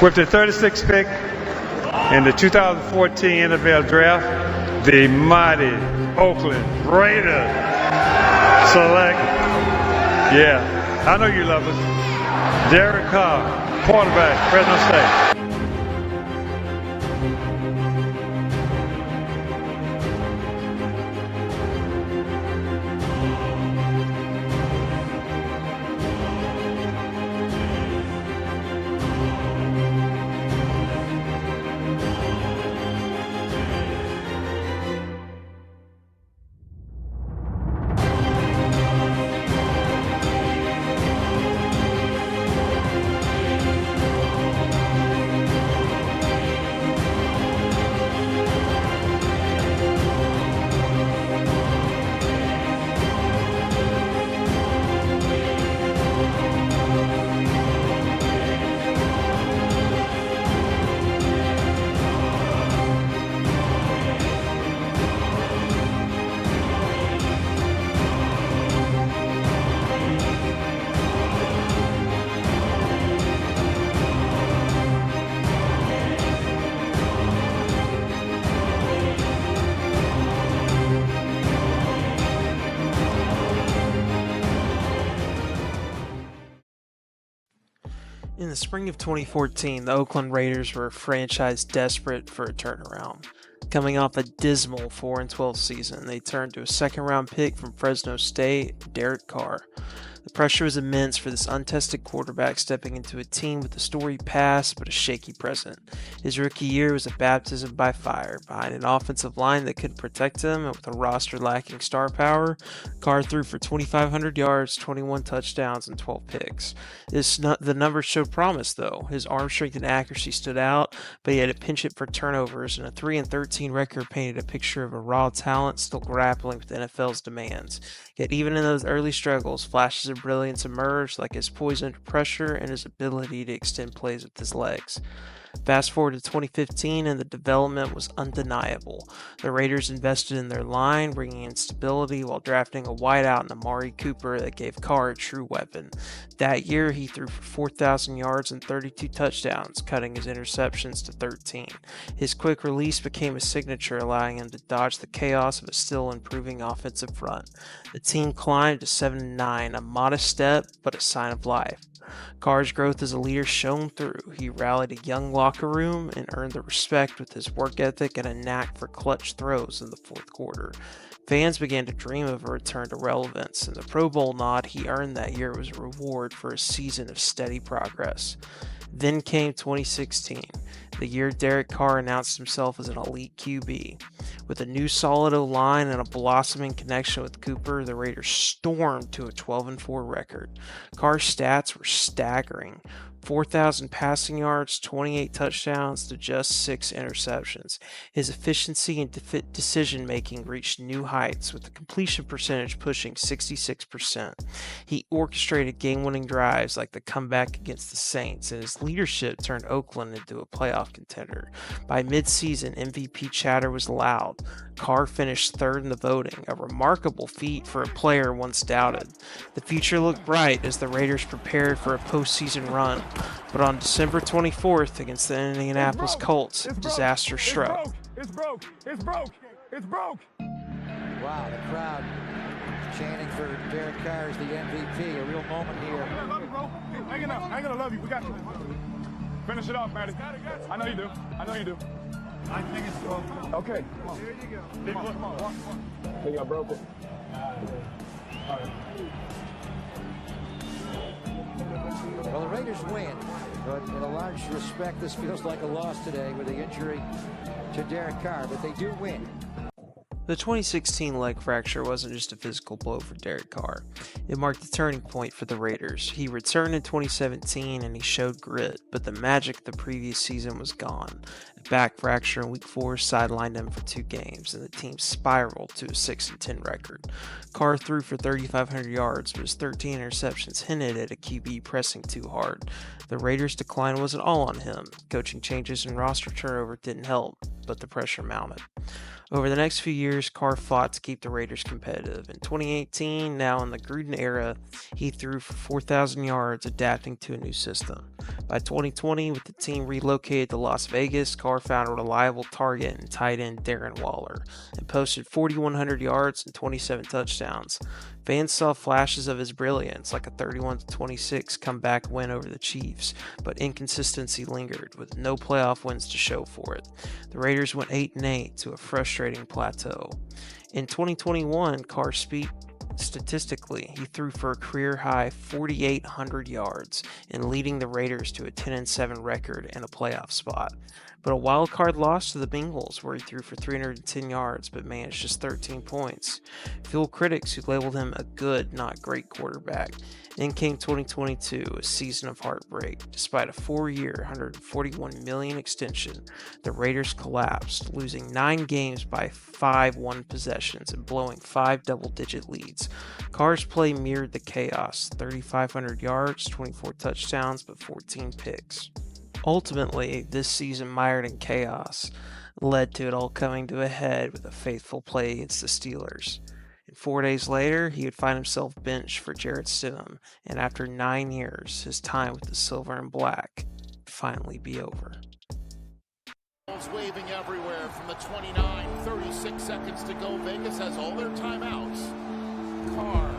With the 36th pick in the 2014 NFL Draft, the mighty Oakland Raiders select, I know you love us, Derek Carr, quarterback, Fresno State. In the spring of 2014, the Oakland Raiders were a franchise desperate for a turnaround. Coming off a dismal 4-12 season, they turned to a second-round pick from Fresno State, Derek Carr. The pressure was immense for this untested quarterback stepping into a team with a storied past but a shaky present. His rookie year was a baptism by fire. Behind an offensive line that couldn't protect him and with a roster lacking star power, Carr threw for 2,500 yards, 21 touchdowns, and 12 picks. The numbers showed promise, though. His arm strength and accuracy stood out, but he had to pinch it for turnovers, and a 3-13 record painted a picture of a raw talent still grappling with the NFL's demands. Yet even in those early struggles, flashes of brilliance emerged, like his poise under pressure and his ability to extend plays with his legs. Fast forward to 2015 and the development was undeniable. The Raiders invested in their line, bringing in stability while drafting a wideout in Amari Cooper that gave Carr a true weapon. That year he threw for 4,000 yards and 32 touchdowns, cutting his interceptions to 13. His quick release became a signature, allowing him to dodge the chaos of a still improving offensive front. The team climbed to 7-9, a modest step but a sign of life. Carr's growth as a leader shone through. He rallied a young locker room and earned the respect with his work ethic and a knack for clutch throws in the fourth quarter. Fans began to dream of a return to relevance, and the Pro Bowl nod he earned that year was a reward for a season of steady progress. Then came 2016, the year Derek Carr announced himself as an elite QB. With a new solid O-line and a blossoming connection with Cooper, the Raiders stormed to a 12-4 record. Carr's stats were staggering. 4,000 passing yards, 28 touchdowns to just 6 interceptions. His efficiency and decision-making reached new heights, with the completion percentage pushing 66%. He orchestrated game-winning drives like the comeback against the Saints, and his leadership turned Oakland into a playoff contender. By mid-season, MVP chatter was loud. Carr finished third in the voting, a remarkable feat for a player once doubted. The future looked bright as the Raiders prepared for a postseason run, but on December 24th against the Indianapolis Colts, disaster struck. It's broke! Wow, the crowd chanting for Derek Carr as the MVP, a real moment here. I love you, bro. I ain't gonna love you. We got to finish it off, Matty. I know you do. I think it's broken. Okay. Come on. There you go. Come on. I think I broke it. All right. Well, the Raiders win, but in a large respect, this feels like a loss today with the injury to Derek Carr, but they do win. The 2016 leg fracture wasn't just a physical blow for Derek Carr. It marked a turning point for the Raiders. He returned in 2017 and he showed grit, but the magic of the previous season was gone. A back fracture in Week 4 sidelined him for 2 games, and the team spiraled to a 6-10 record. Carr threw for 3,500 yards, but his 13 interceptions hinted at a QB pressing too hard. The Raiders' decline wasn't all on him. Coaching changes and roster turnover didn't help. but the pressure mounted. Over the next few years, Carr fought to keep the Raiders competitive. In 2018, now in the Gruden era, he threw for 4,000 yards, adapting to a new system. By 2020, with the team relocated to Las Vegas, Carr found a reliable target in tight end Darren Waller and posted 4,100 yards and 27 touchdowns. Fans saw flashes of his brilliance, like a 31-26 comeback win over the Chiefs, but inconsistency lingered, with no playoff wins to show for it. The Raiders went 8-8 to a frustrating plateau. In 2021, Carr statistically, he threw for a career-high 4,800 yards and leading the Raiders to a 10-7 record and a playoff spot. But a wild card loss to the Bengals, where he threw for 310 yards but managed just 13 points, fueled critics who labeled him a good, not great quarterback. Then came 2022, a season of heartbreak. Despite a 4-year, $141 million extension, the Raiders collapsed, losing 9 games by 5 one-possessions and blowing 5 double-digit leads. Carr's play mirrored the chaos: 3,500 yards, 24 touchdowns, but 14 picks. Ultimately, this season mired in chaos led to it all coming to a head with a faithful play against the Steelers. And 4 days later, he would find himself benched for Jarrett Stidham, and after 9 years, his time with the Silver and Black would finally be over. Waving everywhere from the 29, 36 seconds to go. Vegas has all their timeouts. Carr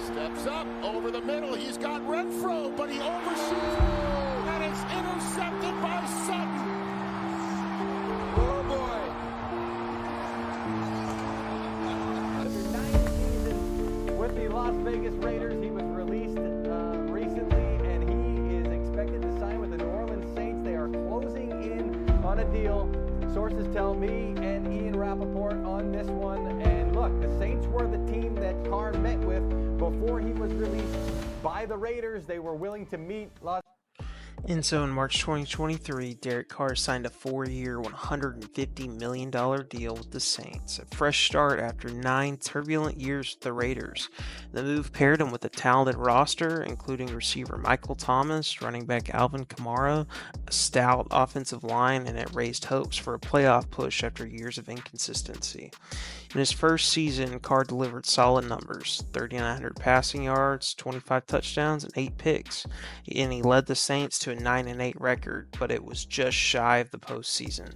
steps up over the middle. He's got Renfro, but he overshoots. And it's intercepted by Sutton. Oh boy. After 9 seasons with the Las Vegas Raiders, he was released recently, and he is expected to sign with the New Orleans Saints. They are closing in on a deal. Sources tell me and Ian Rappaport on this one. And look, the Saints were the team that Carr met with before he was released by the Raiders. They were willing to meet And so in March 2023, Derek Carr signed a 4-year, $150 million deal with the Saints, a fresh start after 9 turbulent years with the Raiders. The move paired him with a talented roster, including receiver Michael Thomas, running back Alvin Kamara, a stout offensive line, and it raised hopes for a playoff push after years of inconsistency. In his first season, Carr delivered solid numbers: 3,900 passing yards, 25 touchdowns, and 8 picks, and he led the Saints to a 9-8 record, but it was just shy of the postseason.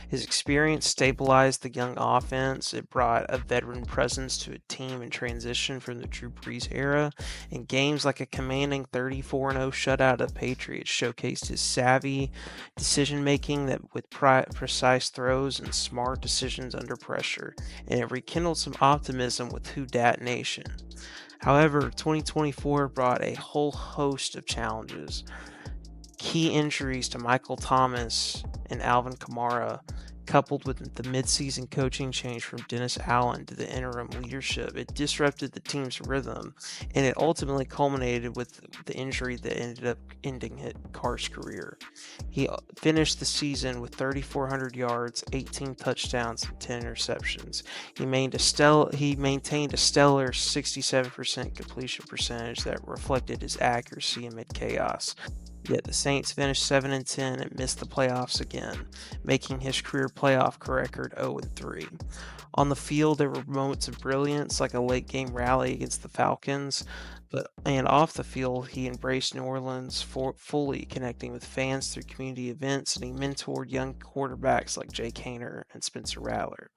His experience stabilized the young offense. It brought a veteran presence to a team in transition from the Drew Brees era, and games like a commanding 34-0 shutout of the Patriots showcased his savvy decision-making that with precise throws and smart decisions under pressure, and it rekindled some optimism with Who Dat Nation. However, 2024 brought a whole host of challenges. Key injuries to Michael Thomas and Alvin Kamara, coupled with the midseason coaching change from Dennis Allen to the interim leadership, it disrupted the team's rhythm, and it ultimately culminated with the injury that ended up ending Carr's career. He finished the season with 3,400 yards, 18 touchdowns, and 10 interceptions. He maintained a stellar 67% completion percentage that reflected his accuracy amid chaos. Yet the Saints finished 7-10 and missed the playoffs again, making his career playoff record 0-3. On the field, there were moments of brilliance, like a late-game rally against the Falcons, and off the field, he embraced New Orleans fully, connecting with fans through community events, and he mentored young quarterbacks like Jake Haener and Spencer Rattler.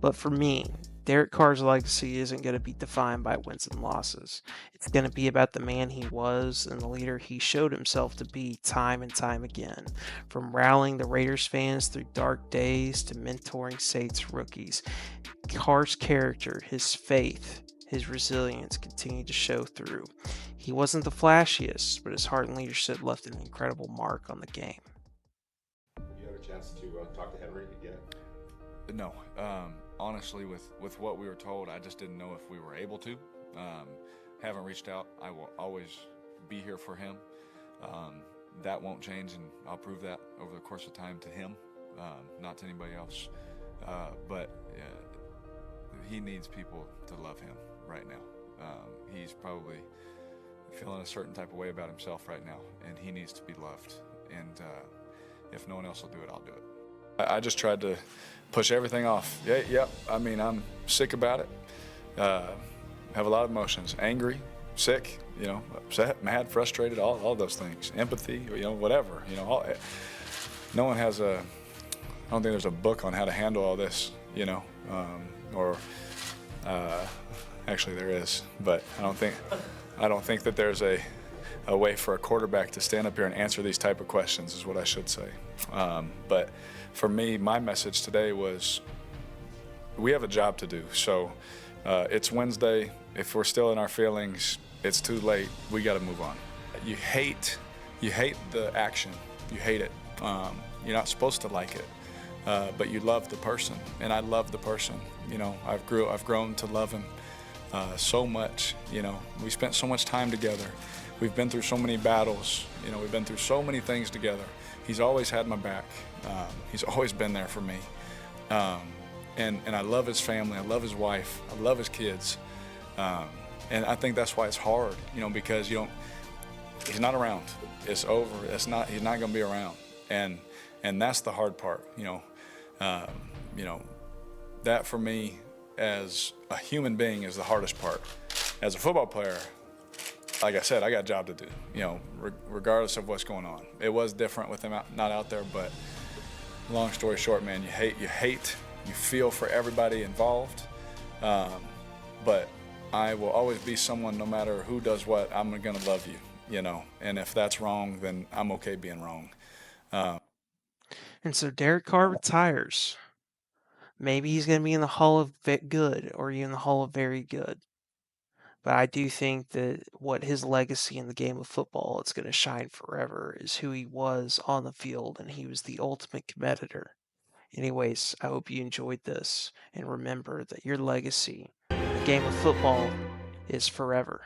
But for me, Derek Carr's legacy isn't going to be defined by wins and losses. It's going to be about the man he was and the leader he showed himself to be time and time again. From rallying the Raiders fans through dark days to mentoring Saints rookies, Carr's character, his faith, his resilience continued to show through. He wasn't the flashiest, but his heart and leadership left an incredible mark on the game. You have a chance to talk to Henry again? No. Honestly, with what we were told, I just didn't know if we were able to. Haven't reached out. I will always be here for him. That won't change, and I'll prove that over the course of time to him, not to anybody else. But he needs people to love him right now. He's probably feeling a certain type of way about himself right now, and he needs to be loved. And if no one else will do it, I'll do it. I just tried to push everything off. Yeah, I mean, I'm sick about it. Have a lot of emotions: angry, sick, upset, mad, frustrated, all those things. Empathy, whatever. No one has I don't think there's a book on how to handle all this, actually there is, but I don't think that there's a way for a quarterback to stand up here and answer these type of questions, is what I should say. But for me, my message today was, we have a job to do. So it's Wednesday. If we're still in our feelings, it's too late. We got to move on. You hate the action. You hate it. You're not supposed to like it, but you love the person, and I love the person. I've grown to love him so much. We spent so much time together. We've been through so many battles. We've been through so many things together. He's always had my back. He's always been there for me. And I love his family. I love his wife. I love his kids. And I think that's why it's hard, because he's not around. It's over. He's not going to be around. And that's the hard part, that for me as a human being is the hardest part. As a football player, like I said, I got a job to do, regardless of what's going on. It was different with him not out there, but long story short, man, you hate, you feel for everybody involved. But I will always be someone, no matter who does what, I'm going to love you, and if that's wrong, then I'm okay being wrong. And so Derek Carr retires. Maybe he's going to be in the Hall of Good or in the Hall of Very Good. But I do think that what his legacy in the game of football, it's going to shine forever, is who he was on the field, and he was the ultimate competitor. Anyways, I hope you enjoyed this, and remember that your legacy in the game of football is forever.